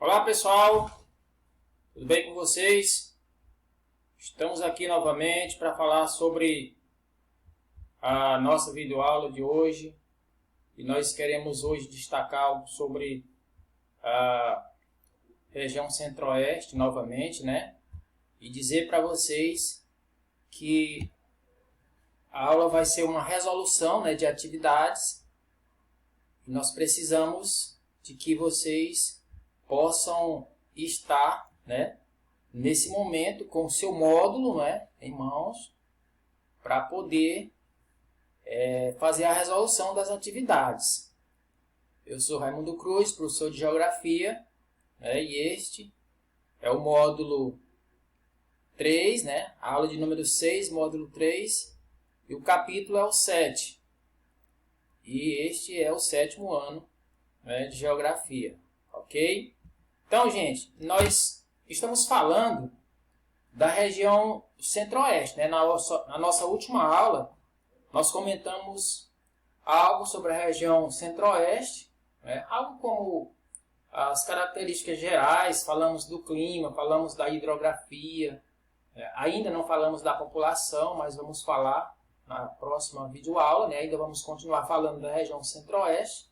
Olá pessoal, tudo bem com vocês? Estamos aqui novamente para falar sobre a nossa videoaula de hoje e nós queremos hoje destacar algo sobre a região centro-oeste novamente, né? E dizer para vocês que a aula vai ser uma resolução, né, de atividades e nós precisamos de que vocês possam estar, né, nesse momento com o seu módulo, né, em mãos para poder fazer a resolução das atividades. Eu sou Raimundo Cruz, professor de Geografia, né, e este é o módulo 3, né, a aula de número 6, módulo 3, e o capítulo é o 7. E este é o 7º ano, né, de Geografia, ok? Então, gente, nós estamos falando da região centro-oeste, né? Na nossa última aula, nós comentamos algo sobre a região centro-oeste, né? Algo como as características gerais, falamos do clima, falamos da hidrografia, ainda não falamos da população, mas vamos falar na próxima videoaula, né? Ainda vamos continuar falando da região centro-oeste,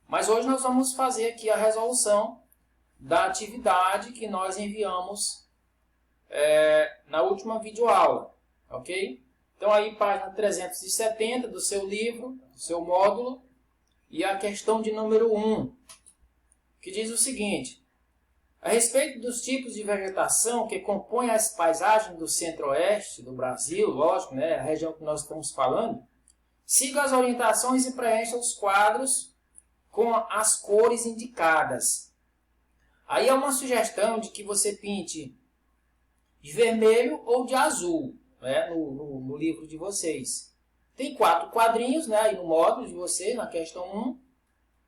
mas hoje nós vamos fazer aqui a resolução da atividade que nós enviamos na última videoaula, ok? Então aí página 370 do seu livro, do seu módulo, e a questão de número 1, que diz o seguinte: a respeito dos tipos de vegetação que compõem as paisagens do centro-oeste do Brasil, lógico, né, a região que nós estamos falando, siga as orientações e preencha os quadros com as cores indicadas. Aí é uma sugestão de que você pinte de vermelho ou de azul, né, no livro de vocês. Tem 4 quadrinhos, né, aí no módulo de você, na questão 1.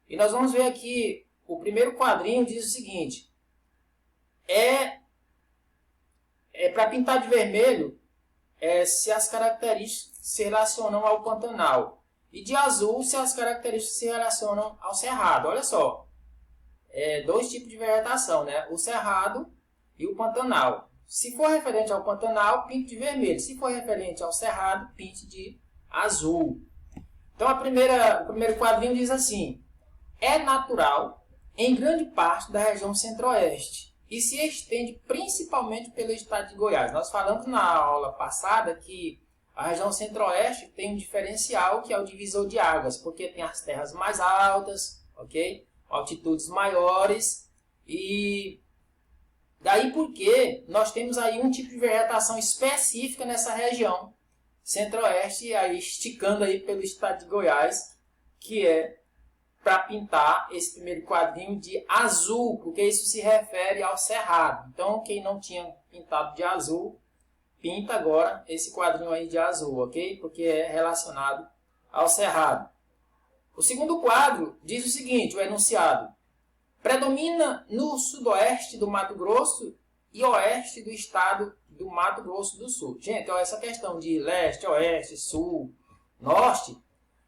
E nós vamos ver aqui, o primeiro quadrinho diz o seguinte: para pintar de vermelho, se as características se relacionam ao Pantanal. E de azul, se as características se relacionam ao Cerrado. Olha só. 2 tipos de vegetação, né? O Cerrado e o Pantanal. Se for referente ao Pantanal, pinte de vermelho. Se for referente ao Cerrado, pinte de azul. Então, o primeiro quadrinho diz assim: é natural em grande parte da região centro-oeste e se estende principalmente pelo estado de Goiás. Nós falamos na aula passada que a região centro-oeste tem um diferencial que é o divisor de águas, porque tem as terras mais altas, ok? Altitudes maiores, e daí porque nós temos aí um tipo de vegetação específica nessa região centro-oeste, aí esticando aí pelo estado de Goiás, que é para pintar esse primeiro quadrinho de azul, porque isso se refere ao Cerrado. Então, quem não tinha pintado de azul, pinta agora esse quadrinho aí de azul, ok? Porque é relacionado ao Cerrado. O segundo quadro diz o seguinte, o enunciado: predomina no sudoeste do Mato Grosso e oeste do estado do Mato Grosso do Sul. Gente, ó, essa questão de leste, oeste, sul, norte,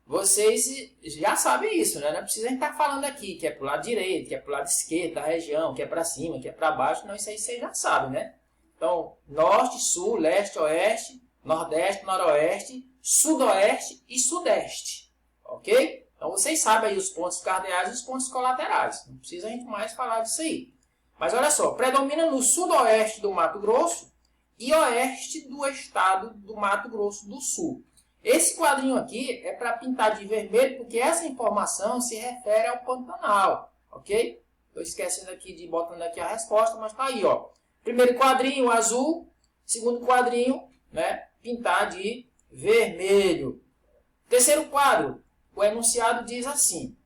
vocês já sabem isso, né? Não precisa a gente estar falando aqui que é para o lado direito, que é para o lado esquerdo da região, que é para cima, que é para baixo. Não, isso aí vocês já sabem, né? Então, norte, sul, leste, oeste, nordeste, noroeste, sudoeste e sudeste, ok? Então, vocês sabem aí os pontos cardeais e os pontos colaterais. Não precisa a gente mais falar disso aí. Mas olha só, predomina no sudoeste do Mato Grosso e oeste do estado do Mato Grosso do Sul. Esse quadrinho aqui é para pintar de vermelho, porque essa informação se refere ao Pantanal, ok? Estou esquecendo aqui de botando aqui a resposta, mas está aí, ó. Primeiro quadrinho, azul. Segundo quadrinho, né, pintar de vermelho. Terceiro quadro. O enunciado diz assim: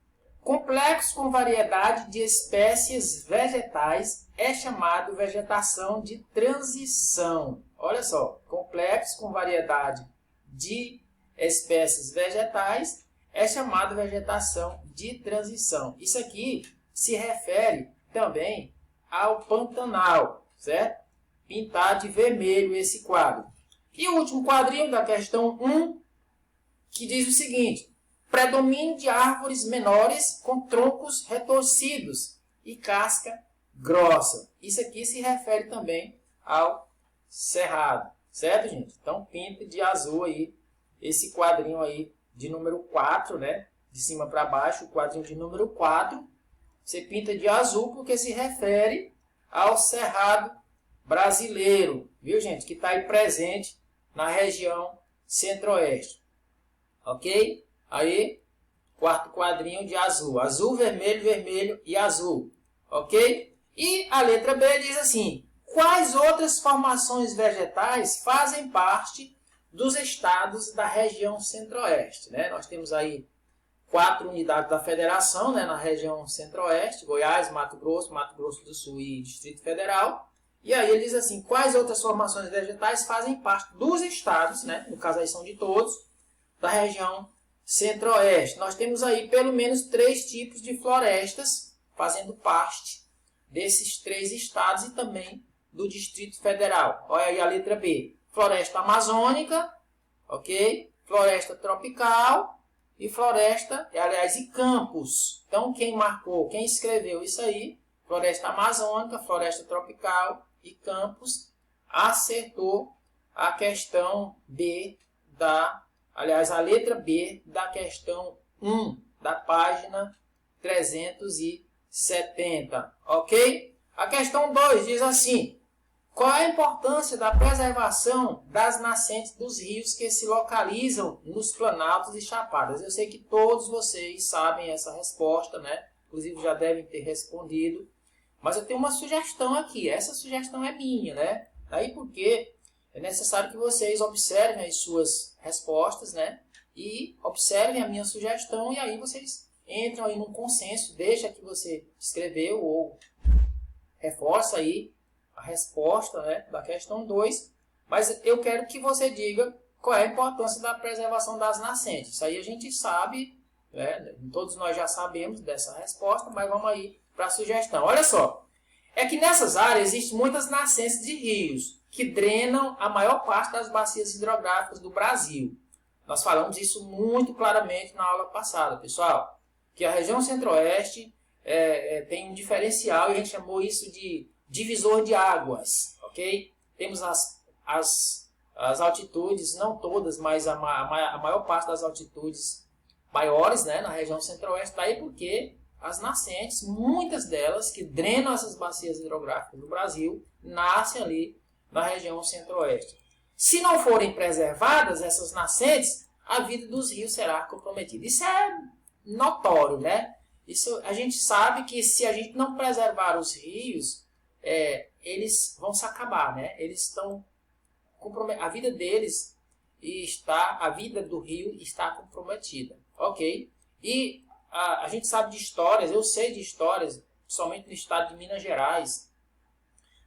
complexo com variedade de espécies vegetais é chamado vegetação de transição. Olha só, complexo com variedade de espécies vegetais é chamado vegetação de transição. Isso aqui se refere também ao Pantanal, certo? Pintar de vermelho esse quadro. E o último quadrinho da questão 1, que diz o seguinte: predomínio de árvores menores com troncos retorcidos e casca grossa. Isso aqui se refere também ao cerrado, certo, gente? Então, pinta de azul aí, esse quadrinho aí de número 4, né? De cima para baixo, o quadrinho de número 4, você pinta de azul porque se refere ao cerrado brasileiro, viu, gente? Que está aí presente na região centro-oeste, ok? Aí, quarto quadrinho de azul. Azul, vermelho, vermelho e azul, ok? E a letra B diz assim: quais outras formações vegetais fazem parte dos estados da região centro-oeste, né? Nós temos aí 4 unidades da federação, né, na região centro-oeste: Goiás, Mato Grosso do Sul e Distrito Federal. E aí ele diz assim: quais outras formações vegetais fazem parte dos estados, né, no caso aí são de todos, da região centro-oeste. Nós temos aí pelo menos 3 tipos de florestas fazendo parte desses 3 estados e também do Distrito Federal. Olha aí a letra B: floresta amazônica, ok? Floresta tropical e floresta, aliás, e campos. Então, quem marcou, quem escreveu isso aí, floresta amazônica, floresta tropical e campos, acertou a questão B aliás, a letra B da questão 1 da página 370, ok? A questão 2 diz assim: qual é a importância da preservação das nascentes dos rios que se localizam nos planaltos e chapadas? Eu sei que todos vocês sabem essa resposta, né? Inclusive já devem ter respondido. Mas eu tenho uma sugestão aqui. Essa sugestão é minha, né? Daí porque é necessário que vocês observem as suas respostas, né? E observem a minha sugestão e aí vocês entram aí num consenso. Deixa que você escreveu ou reforça aí a resposta, né, da questão 2, mas eu quero que você diga qual é a importância da preservação das nascentes. Isso aí a gente sabe, né, todos nós já sabemos dessa resposta, mas vamos aí para a sugestão. Olha só, é que nessas áreas existem muitas nascentes de rios que drenam a maior parte das bacias hidrográficas do Brasil. Nós falamos isso muito claramente na aula passada, pessoal, que a região centro-oeste tem um diferencial e a gente chamou isso de divisor de águas, ok? Temos as altitudes, não todas, mas a maior parte das altitudes maiores, né, na região centro-oeste, daí porque as nascentes, muitas delas que drenam essas bacias hidrográficas do Brasil, nascem ali na região centro-oeste. Se não forem preservadas essas nascentes, a vida dos rios será comprometida. Isso é notório, né? Isso, a gente sabe que se a gente não preservar os rios, eles vão se acabar, né? Eles estão comprometidos, a vida deles a vida do rio está comprometida, ok? E a gente sabe de histórias, eu sei de histórias, somente no estado de Minas Gerais,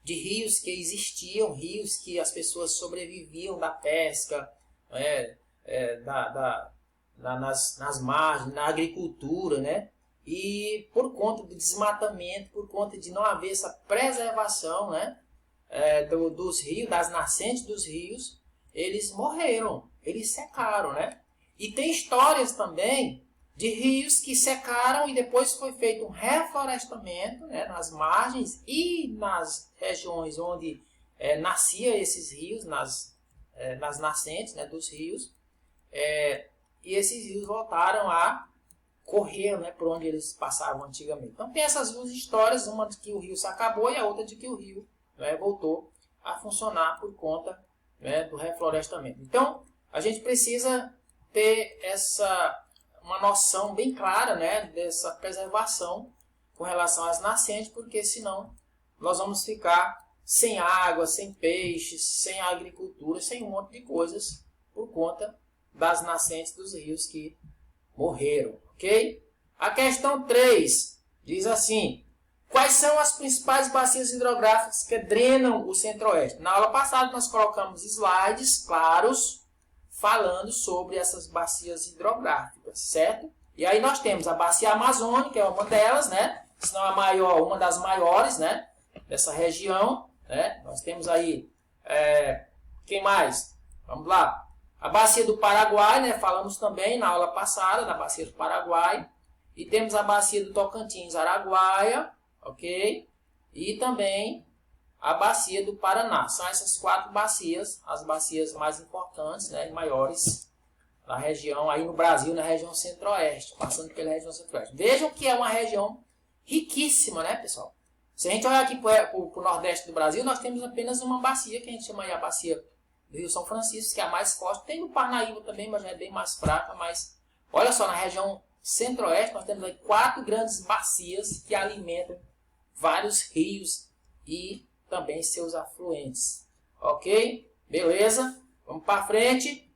de rios que existiam, rios que as pessoas sobreviviam da pesca, nas margens, na agricultura, né? E por conta do desmatamento, por conta de não haver essa preservação, né, dos rios, das nascentes dos rios, eles morreram, eles secaram, né? E tem histórias também de rios que secaram e depois foi feito um reflorestamento, né, nas margens e nas regiões onde nascia esses rios, nas nascentes, né, dos rios, e esses rios voltaram a correr, né, por onde eles passavam antigamente. Então tem essas duas histórias, uma de que o rio se acabou e a outra de que o rio, né, voltou a funcionar por conta, né, do reflorestamento. Então a gente precisa ter uma noção bem clara, né, dessa preservação com relação às nascentes, porque senão nós vamos ficar sem água, sem peixes, sem agricultura, sem um monte de coisas por conta das nascentes dos rios que morreram, ok? A questão 3 diz assim: quais são as principais bacias hidrográficas que drenam o centro-oeste? Na aula passada nós colocamos slides claros falando sobre essas bacias hidrográficas, certo? E aí nós temos a bacia amazônica, que é uma delas, né? Se não a maior, uma das maiores, né, dessa região, né? Nós temos aí, quem mais? Vamos lá. A bacia do Paraguai, né? Falamos também na aula passada da bacia do Paraguai. E temos a bacia do Tocantins, Araguaia, ok? e também a bacia do Paraná. São essas 4 bacias, as bacias mais importantes, né, e maiores da região, aí no Brasil, na região centro-oeste, passando pela região centro-oeste. Vejam que é uma região riquíssima, né, pessoal? Se a gente olhar aqui para o nordeste do Brasil, nós temos apenas uma bacia, que a gente chama aí a bacia do Rio São Francisco, que é a mais forte. Tem no Parnaíba também, mas já é bem mais fraca. Mas olha só, na região centro-oeste, nós temos aí 4 grandes bacias que alimentam vários rios e também seus afluentes. Ok? Beleza? Vamos para frente.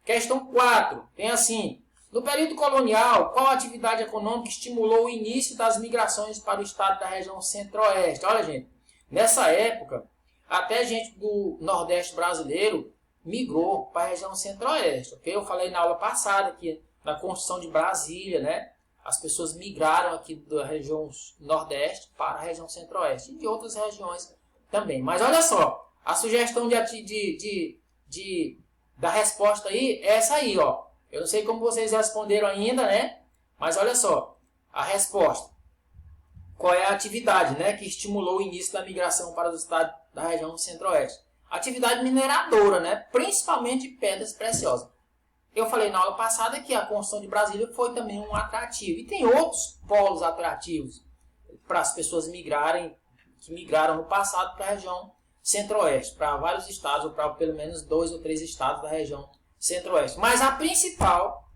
Questão 4. Tem assim: no período colonial, qual atividade econômica estimulou o início das migrações para o estado da região centro-oeste? Olha, gente, nessa época, até gente do Nordeste brasileiro migrou para a região centro-oeste. Ok? Eu falei na aula passada que na construção de Brasília, né, as pessoas migraram aqui da região Nordeste para a região centro-oeste e de outras regiões também. Mas olha só, a sugestão da resposta aí é essa aí, ó. Eu não sei como vocês responderam ainda, né? Mas olha só, a resposta. Qual é a atividade, né, que estimulou o início da migração para os estados da região centro-oeste? Atividade mineradora, né? Principalmente de pedras preciosas. Eu falei na aula passada que a construção de Brasília foi também um atrativo. E tem outros polos atrativos para as pessoas migrarem, que migraram no passado para a região centro-oeste, para vários estados, ou para pelo menos 2 ou 3 estados da região centro-oeste. Mas a principal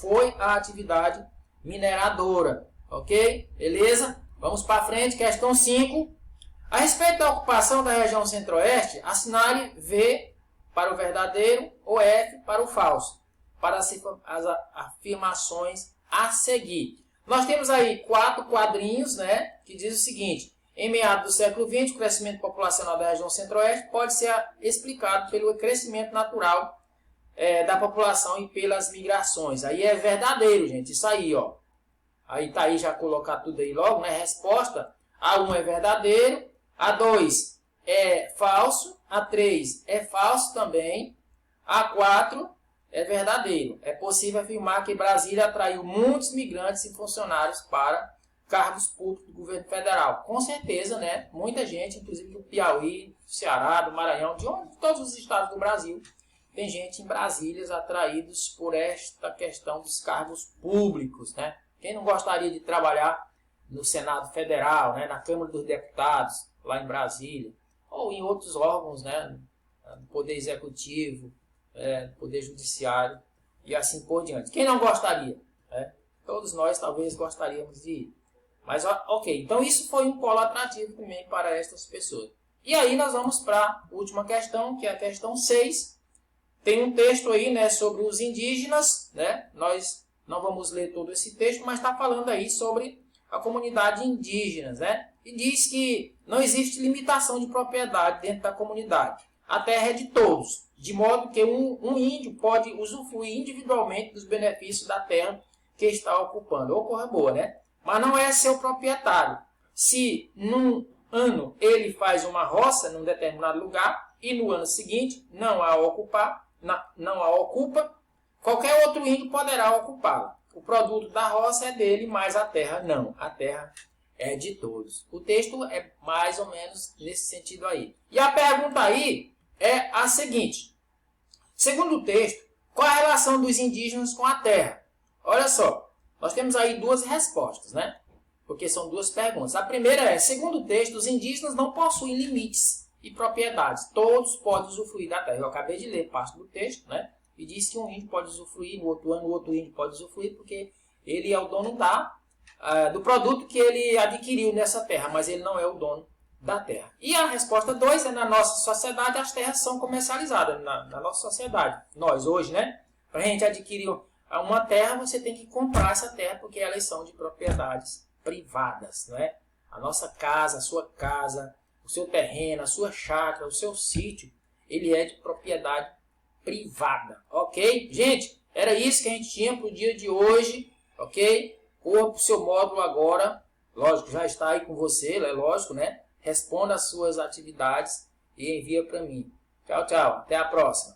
foi a atividade mineradora. Ok? Beleza? Vamos para frente. Questão 5. A respeito da ocupação da região centro-oeste, assinale V para o verdadeiro ou F para o falso, para as afirmações a seguir. Nós temos aí 4 quadrinhos, né, que diz o seguinte: em meados do século XX, o crescimento populacional da região centro-oeste pode ser explicado pelo crescimento natural da população e pelas migrações. Aí é verdadeiro, gente, isso aí, ó. Aí tá aí, já colocar tudo aí logo, né? Resposta: A1 é verdadeiro, A2 é falso, A3 é falso também, A4 é verdadeiro. É possível afirmar que Brasília atraiu muitos migrantes e funcionários para cargos públicos do governo federal. Com certeza, né? Muita gente, inclusive do Piauí, do Ceará, do Maranhão, de todos os estados do Brasil, tem gente em Brasília atraídos por esta questão dos cargos públicos, né? Quem não gostaria de trabalhar no Senado Federal, né? Na Câmara dos Deputados, lá em Brasília, ou em outros órgãos, né? Do Poder Executivo, Poder Judiciário e assim por diante. Quem não gostaria? Né? Todos nós talvez gostaríamos de ir. Mas, ok, então isso foi um polo atrativo também para estas pessoas. E aí nós vamos para a última questão, que é a questão 6. Tem um texto aí, né, sobre os indígenas, né? Nós não vamos ler todo esse texto, mas está falando aí sobre a comunidade indígena, né? E diz que não existe limitação de propriedade dentro da comunidade. A terra é de todos, de modo que um índio pode usufruir individualmente dos benefícios da terra que está ocupando. Ou coisa boa, né? Mas não é seu proprietário. Se num ano ele faz uma roça num determinado lugar e no ano seguinte não a ocupa, qualquer outro índio poderá ocupá-la. O produto da roça é dele, mas a terra não. A terra é de todos. O texto é mais ou menos nesse sentido aí. E a pergunta aí é a seguinte: segundo o texto, qual a relação dos indígenas com a terra? Olha só, nós temos aí 2 respostas, né? Porque são 2 perguntas. A primeira é: segundo o texto, os indígenas não possuem limites e propriedades. Todos podem usufruir da terra. Eu acabei de ler parte do texto, né? E diz que um índio pode usufruir, no outro ano o outro índio pode usufruir, porque ele é o dono do produto que ele adquiriu nessa terra, mas ele não é o dono da terra. E a resposta 2 é: na nossa sociedade as terras são comercializadas, na nossa sociedade. Nós hoje, né? Para a gente adquirir uma terra, você tem que comprar essa terra, porque elas são de propriedades privadas, não é? A nossa casa, a sua casa, o seu terreno, a sua chácara, o seu sítio, ele é de propriedade privada, ok? Gente, era isso que a gente tinha para o dia de hoje, ok? Corra para o seu módulo agora, lógico, já está aí com você, é lógico, né? Responda as suas atividades e envia para mim. Tchau, tchau, até a próxima.